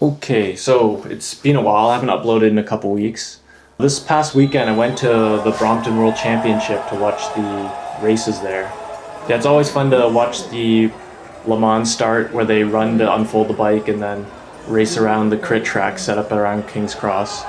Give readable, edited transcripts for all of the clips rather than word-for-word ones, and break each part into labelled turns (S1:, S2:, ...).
S1: Okay, so it's been a while. I haven't uploaded in a couple weeks. This past weekend I went to the Brompton World Championship to watch the races there. Yeah, it's always fun to watch the Le Mans start where they run to unfold the bike and then race around the crit track set up around King's Cross.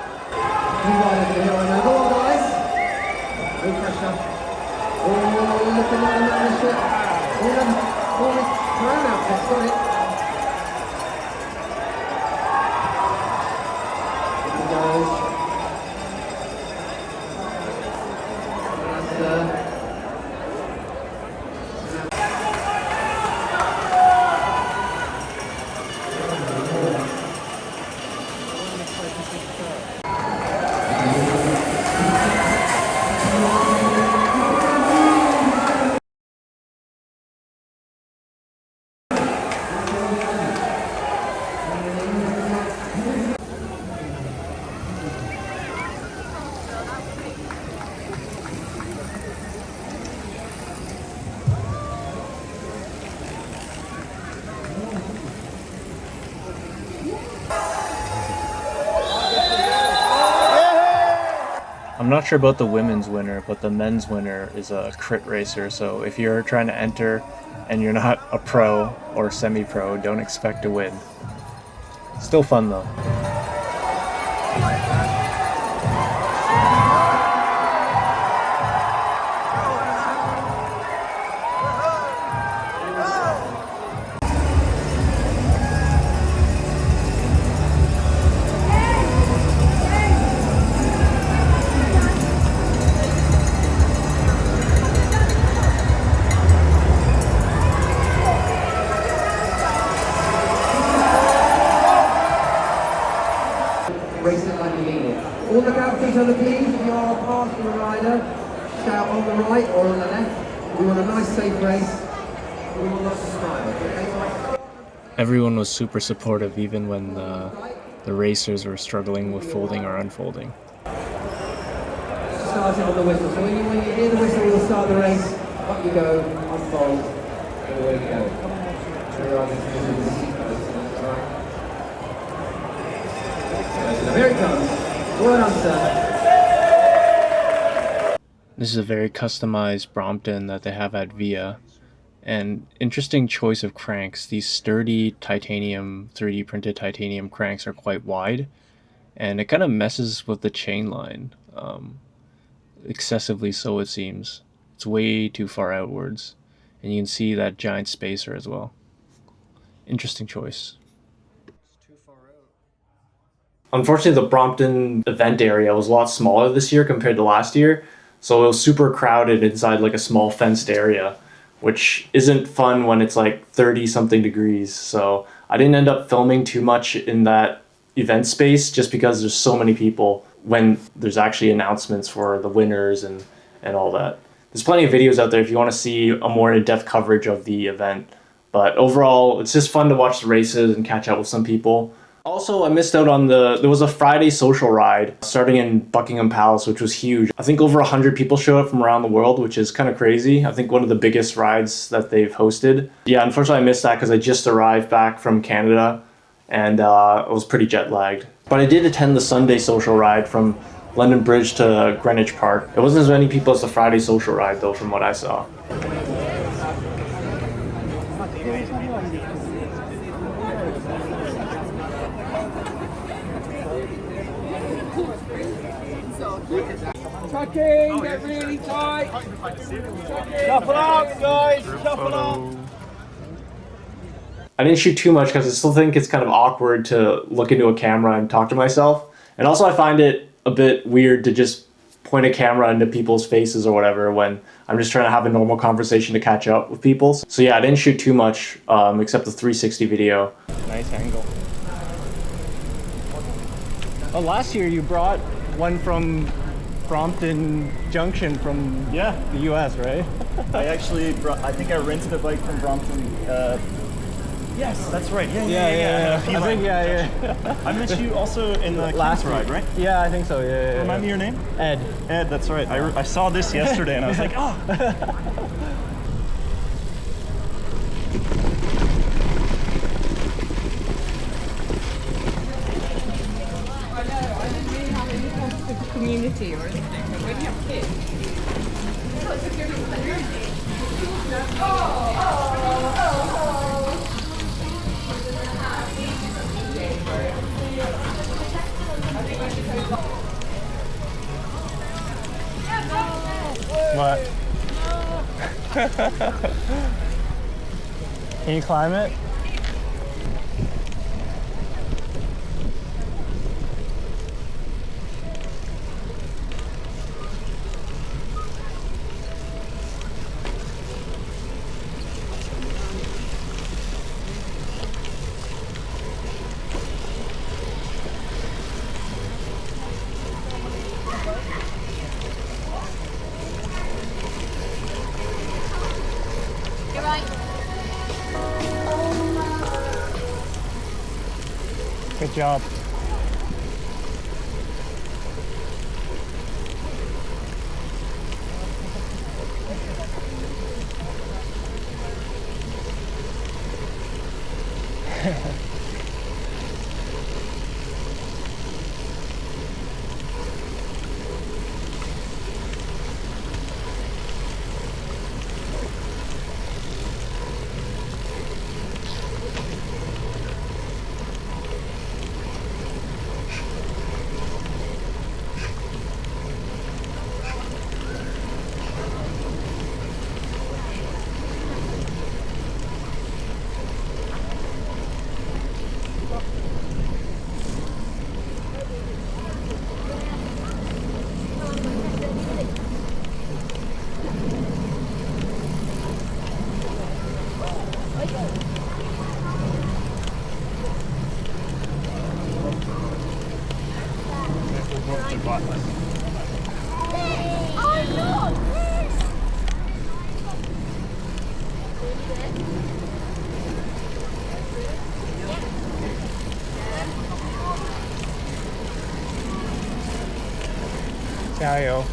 S1: I'm not sure about the women's winner, but the men's winner is a crit racer, so if you're trying to enter and you're not a pro or semi-pro, don't expect to win. Still fun though.
S2: Race it like you mean it. All look out feet on the keys. If you are past the rider, shout on the right or on the left. We want a nice safe race. We want lots of smiles. Okay?
S1: Everyone was super supportive even when the racers were struggling with folding or unfolding.
S2: Starting on the whistle. So when you hear the whistle, you'll start the race. Up you go, unfold, and away you go. Here it comes. Well done, sir.
S1: This is a very customized Brompton that they have at VIA. And interesting choice of cranks. These sturdy titanium, 3D printed titanium cranks are quite wide. And it kind of messes with the chain line. Excessively so it seems. It's way too far outwards. And you can see that giant spacer as well. Interesting choice. Unfortunately, the Brompton event area was a lot smaller this year compared to last year, so it was super crowded inside like a small fenced area, which isn't fun when it's like 30-something degrees. So I didn't end up filming too much in that event space just because there's so many people when there's actually announcements for the winners and all that. There's plenty of videos out there if you want to see a more in-depth coverage of the event. But overall, it's just fun to watch the races and catch up with some people. Also, I missed out on there was a Friday social ride starting in Buckingham Palace, which was huge. I think over 100 people showed up from around the world, which is kind of crazy. I think one of the biggest rides that they've hosted. Yeah, unfortunately I missed that because I just arrived back from Canada and I was pretty jet lagged. But I did attend the Sunday social ride from London Bridge to Greenwich Park. It wasn't as many people as the Friday social ride though, from what I saw.
S2: Tucking, get really tight.
S3: Shuffle up, guys, shuffle up.
S1: I didn't shoot too much because I still think it's kind of awkward to look into a camera and talk to myself. And also I find it a bit weird to just point a camera into people's faces or whatever when I'm just trying to have a normal conversation to catch up with people. So yeah, I didn't shoot too much except the 360 video.
S3: Nice angle. Oh, last year you brought one from Brompton Junction from the US, right?
S4: I actually brought, I think I rented a bike from Brompton. Yes, that's right. Yeah.
S3: I think, yeah.
S4: I met you also in the last ride, right?
S3: Yeah, I think so. Yeah.
S4: Remind me your name?
S3: Ed.
S4: Ed, that's right. I saw this yesterday and I was like, oh.
S5: community, or when you have kids.
S3: What? Can you climb it? Good job. Jayo.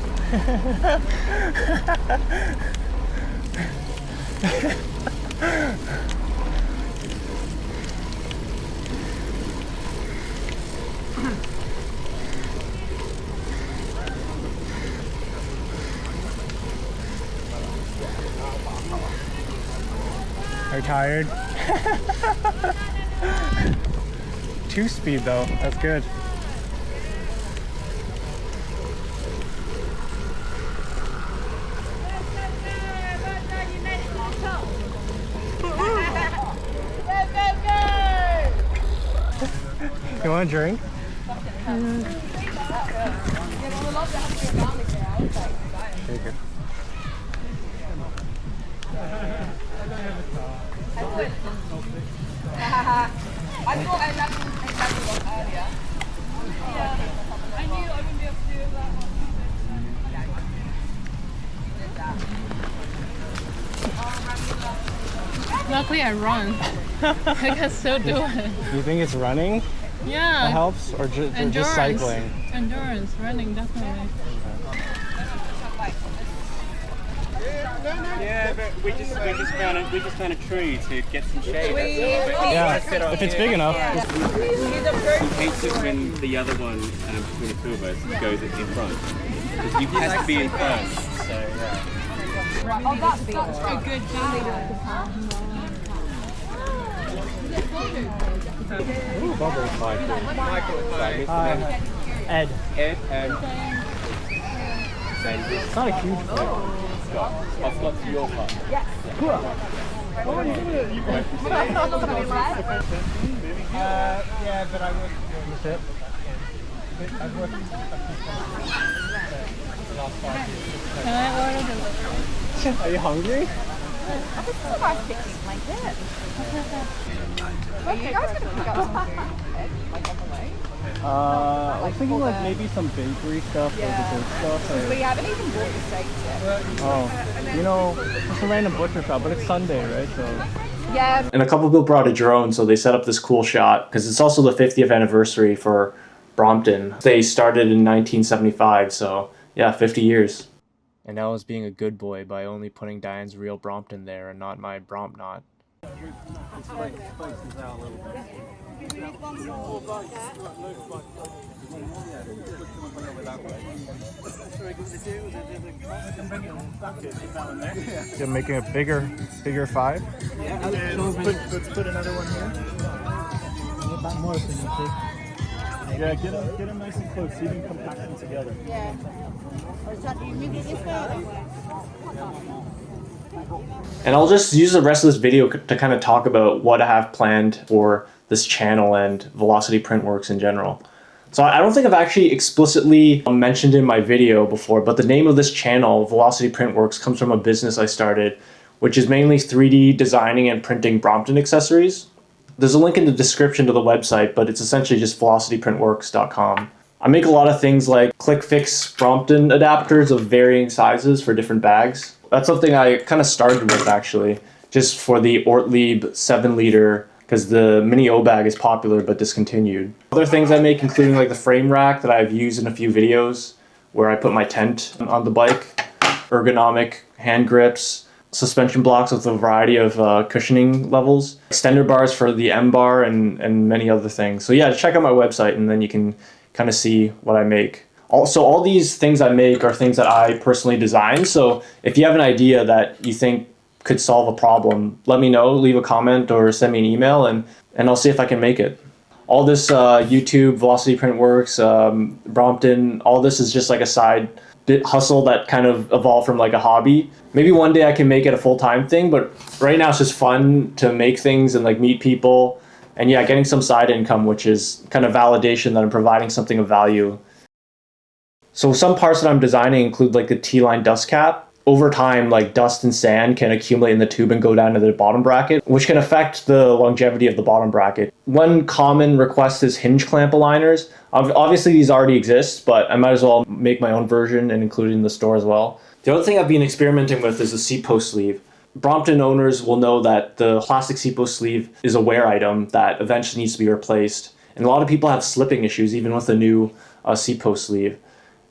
S3: Are you tired? 2-speed though, that's good. You want a drink? Take it.
S5: I thought I left one earlier. Yeah, I knew I wouldn't be able to do that one. Luckily I run. I can still do it.
S3: You think it's running
S5: Yeah.
S3: that helps, or just cycling?
S5: Endurance, running definitely.
S6: Yeah, but we just found a tree to get some shade.
S3: Yeah, if it's big enough.
S6: He hates it when the other one between the two of us goes in front. Because you have to be in front. So yeah.
S5: Oh, that's such a good
S3: Ooh, bubbles. Hi. Ed.
S6: Ed and Sandy.
S3: It's not a huge boat.
S6: I'll slot to your part.
S5: Yes.
S3: Yeah, but I worked with it. I've worked with the last 5 years.
S5: Can I order the...
S3: Are you hungry?
S5: Oh, this is a nice picnic blanket. Are you guys going to pick up some food, like on the way?
S3: I was thinking like maybe some bakery stuff or dessert stuff.
S5: We haven't even bought the steaks yet.
S3: Oh, you know, it's a random butcher shop, but it's Sunday, right? So.
S5: Yeah.
S1: And a couple people brought a drone, so they set up this cool shot because it's also the 50th anniversary for Brompton. They started in 1975, so yeah, 50 years. And that was being a good boy by only putting Diane's real Brompton there and not my Brompnot.
S3: It spices out a little bit. You're making a bigger 5?
S4: Let's put another one here. Yeah, get them nice and close so you can compact them together.
S5: Yeah. Or is that, do you make it this way?
S1: And I'll just use the rest of this video to kind of talk about what I have planned for this channel and Velocity Printworks in general. So I don't think I've actually explicitly mentioned in my video before, but the name of this channel, Velocity Printworks, comes from a business I started, which is mainly 3D designing and printing Brompton accessories. There's a link in the description to the website, but it's essentially just velocityprintworks.com. I make a lot of things like click-fix Brompton adapters of varying sizes for different bags. That's something I kind of started with, actually, just for the Ortlieb 7-liter, because the Mini O bag is popular but discontinued. Other things I make, including like the frame rack that I've used in a few videos, where I put my tent on the bike, ergonomic hand grips, suspension blocks with a variety of cushioning levels, extender bars for the M bar, and many other things. So yeah, check out my website and then you can kind of see what I make. Also, all these things I make are things that I personally design. So if you have an idea that you think could solve a problem, let me know, leave a comment or send me an email and I'll see if I can make it. All this YouTube, Velocity Printworks, Brompton, all this is just like a side bit hustle that kind of evolved from like a hobby. Maybe one day I can make it a full-time thing, but right now it's just fun to make things and like meet people. And yeah, getting some side income, which is kind of validation that I'm providing something of value. So some parts that I'm designing include like the T-line dust cap. Over time, like dust and sand can accumulate in the tube and go down to the bottom bracket, which can affect the longevity of the bottom bracket. One common request is hinge clamp aligners. Obviously these already exist, but I might as well make my own version and include it in the store as well. The other thing I've been experimenting with is the seat post sleeve. Brompton owners will know that the plastic seat post sleeve is a wear item that eventually needs to be replaced. And a lot of people have slipping issues even with the new seat post sleeve.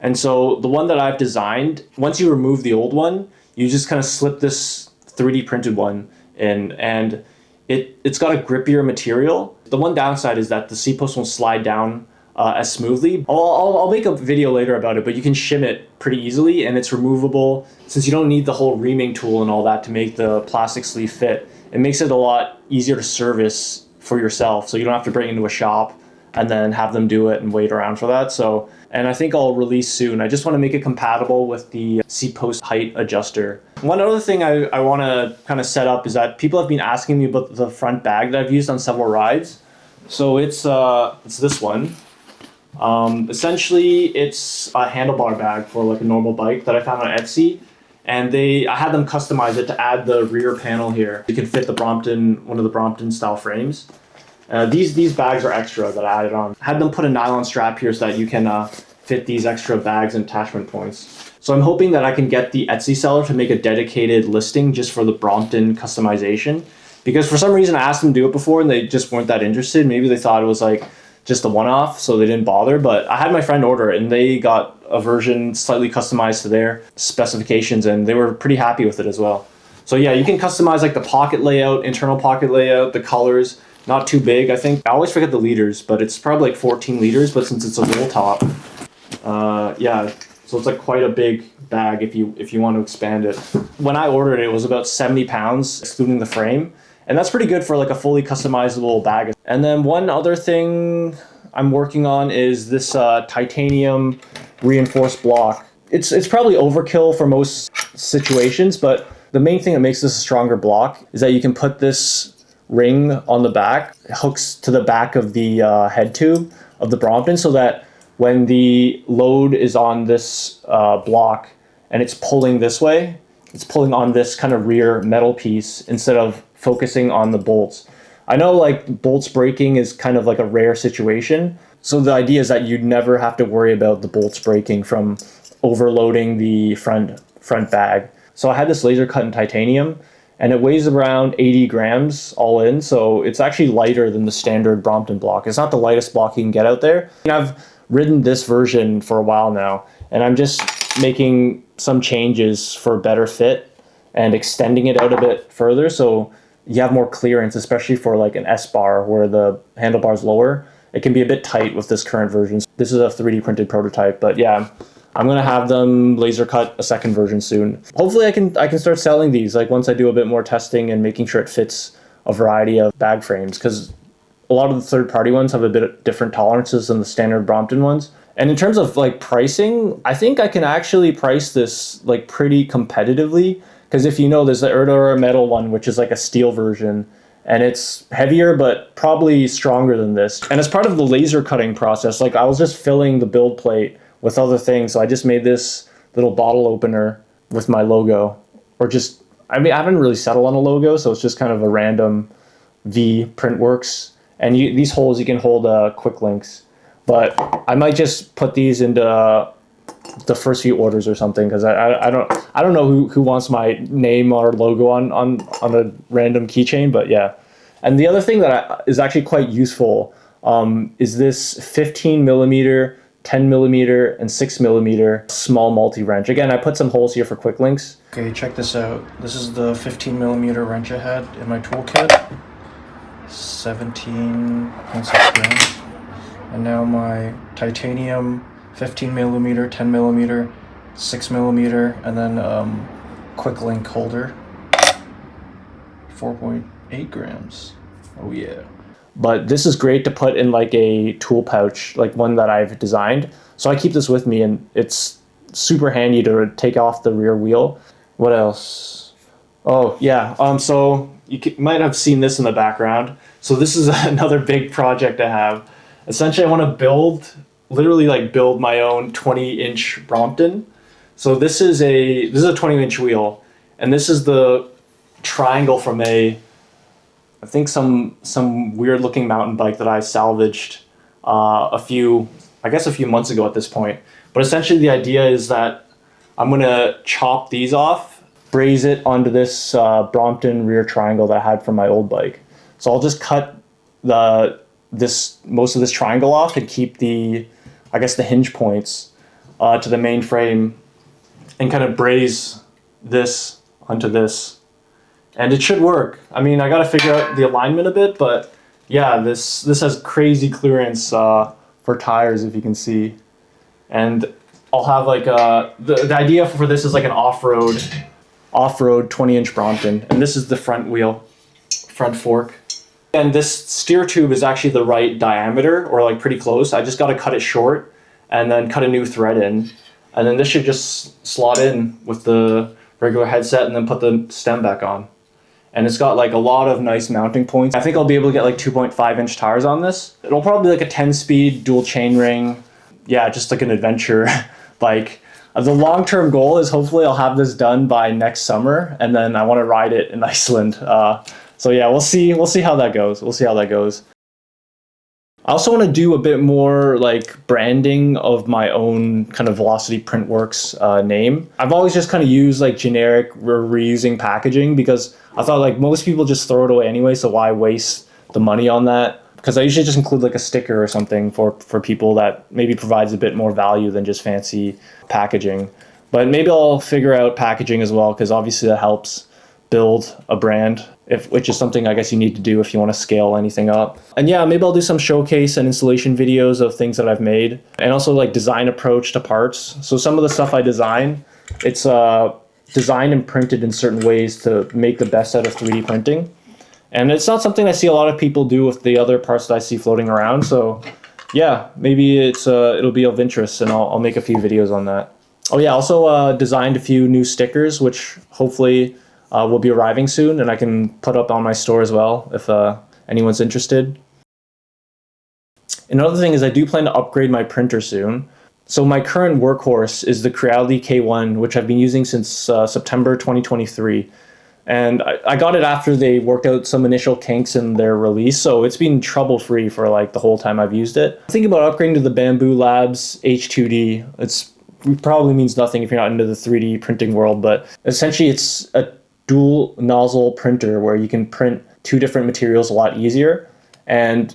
S1: And so the one that I've designed, once you remove the old one, you just kind of slip this 3D printed one in, and it's got a grippier material. The one downside is that the seat post won't slide down as smoothly. I'll make a video later about it, but you can shim it pretty easily and it's removable. Since you don't need the whole reaming tool and all that to make the plastic sleeve fit, it makes it a lot easier to service for yourself. So you don't have to bring it into a shop and then have them do it and wait around for that. And I think I'll release soon. I just want to make it compatible with the seat post height adjuster. One other thing I want to kind of set up is that people have been asking me about the front bag that I've used on several rides. So it's this one. Essentially, it's a handlebar bag for like a normal bike that I found on Etsy. And I had them customize it to add the rear panel here. You can fit one of the Brompton style frames. These bags are extra that I added on. I had them put a nylon strap here so that you can fit these extra bags and attachment points. So I'm hoping that I can get the Etsy seller to make a dedicated listing just for the Brompton customization. Because for some reason I asked them to do it before and they just weren't that interested. Maybe they thought it was like just a one-off, so they didn't bother. But I had my friend order it and they got a version slightly customized to their specifications and they were pretty happy with it as well. So yeah, you can customize like the pocket layout, internal pocket layout, the colors. Not too big, I think. I always forget the liters, but it's probably like 14 liters, but since it's a roll top, yeah, so it's like quite a big bag if you want to expand it. When I ordered it, it was about 70 pounds, excluding the frame, and that's pretty good for like a fully customizable bag. And then one other thing I'm working on is this titanium reinforced block. It's probably overkill for most situations, but the main thing that makes this a stronger block is that you can put this ring on the back, hooks to the back of the head tube of the Brompton, so that when the load is on this block and it's pulling this way, it's pulling on this kind of rear metal piece instead of focusing on the bolts. I know like bolts breaking is kind of like a rare situation, so the idea is that you'd never have to worry about the bolts breaking from overloading the front bag. So I had this laser cut in titanium, and it weighs around 80 grams all in, so it's actually lighter than the standard Brompton block. It's not the lightest block you can get out there. I've ridden this version for a while now, and I'm just making some changes for better fit and extending it out a bit further, so you have more clearance, especially for like an S bar where the handlebar's lower. It can be a bit tight with this current version. This is a 3D printed prototype, but yeah, I'm gonna have them laser cut a second version soon. Hopefully I can start selling these like once I do a bit more testing and making sure it fits a variety of bag frames, because a lot of the third-party ones have a bit of different tolerances than the standard Brompton ones. And in terms of like pricing, I think I can actually price this like pretty competitively, because if you know, there's the Erdora metal one, which is like a steel version, and it's heavier but probably stronger than this. And as part of the laser cutting process, like I was just filling the build plate with other things, so I just made this little bottle opener with my logo, or just, I mean, I haven't really settled on a logo, so it's just kind of a random V Printworks. And these holes you can hold quick links, but I might just put these into the first few orders or something, because I don't know who wants my name or logo on a random keychain, but yeah. And the other thing that is actually quite useful is this 15 millimeter, 10 millimeter, and 6 millimeter small multi-wrench. Again, I put some holes here for quick links.
S7: Okay, check this out. This is the 15 millimeter wrench I had in my toolkit. 17.6 grams. And now my titanium 15 millimeter, 10 millimeter, 6 millimeter, and then quick link holder. 4.8 grams. Oh yeah. But this is great to put in like a tool pouch, like one that I've designed. So I keep this with me, and it's super handy to take off the rear wheel. What else? Oh yeah, so you might have seen this in the background. So this is another big project I have. Essentially, I want to literally build my own 20-inch Brompton. So this is a 20-inch wheel, and this is the triangle from I think some weird looking mountain bike that I salvaged a few months ago at this point. But essentially the idea is that I'm gonna chop these off, braze it onto this Brompton rear triangle that I had from my old bike. So I'll just cut most of this triangle off and keep the hinge points to the main frame, and kind of braze this onto this. And it should work. I mean, I gotta figure out the alignment a bit, but yeah, this has crazy clearance for tires, if you can see. And I'll have the idea for this is like an off-road 20-inch Brompton, and this is the front fork. And this steer tube is actually the right diameter, or pretty close. I just gotta cut it short and then cut a new thread in, and then this should just slot in with the regular headset, and then put the stem back on. And it's got a lot of nice mounting points. I think I'll be able to get 2.5-inch tires on this. It'll probably be a 10-speed dual chainring. Yeah, just an adventure bike. The long-term goal is hopefully I'll have this done by next summer, and then I want to ride it in Iceland. So yeah, we'll see how that goes. I also want to do a bit more branding of my own kind of Velocity Printworks name. I've always just kind of used generic reusing packaging, because I thought most people just throw it away anyway, so why waste the money on that? Because I usually just include a sticker or something for people that maybe provides a bit more value than just fancy packaging. But maybe I'll figure out packaging as well, because obviously that helps build a brand, which is something I guess you need to do if you want to scale anything up. And yeah, maybe I'll do some showcase and installation videos of things that I've made, and also design approach to parts. So some of the stuff I design, it's designed and printed in certain ways to make the best out of 3D printing. And it's not something I see a lot of people do with the other parts that I see floating around. So yeah, maybe it'll be of interest, and I'll make a few videos on that. Oh yeah, also designed a few new stickers, which hopefully will be arriving soon, and I can put up on my store as well if anyone's interested. Another thing is I do plan to upgrade my printer soon. So my current workhorse is the Creality K1, which I've been using since September 2023. And I got it after they worked out some initial kinks in their release, so it's been trouble-free for the whole time I've used it. Think about upgrading to the Bamboo Labs H2D. It probably means nothing if you're not into the 3D printing world, but essentially it's a dual nozzle printer where you can print two different materials a lot easier. And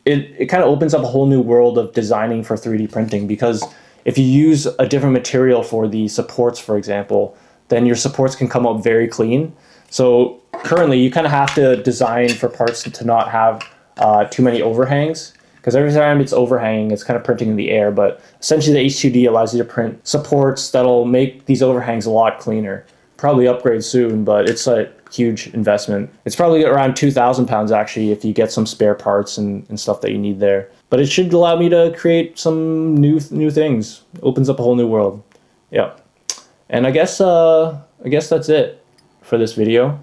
S7: it kind of opens up a whole new world of designing for 3D printing, because if you use a different material for the supports, for example, then your supports can come up very clean. So currently you kind of have to design for parts to not have too many overhangs, because every time it's overhanging, it's kind of printing in the air. But essentially the H2D allows you to print supports that'll make these overhangs a lot cleaner. Probably upgrade soon, but it's a huge investment. It's probably around 2,000 pounds actually if you get some spare parts and stuff that you need there. But it should allow me to create some new things. It opens up a whole new world. Yeah. And I guess that's it for this video.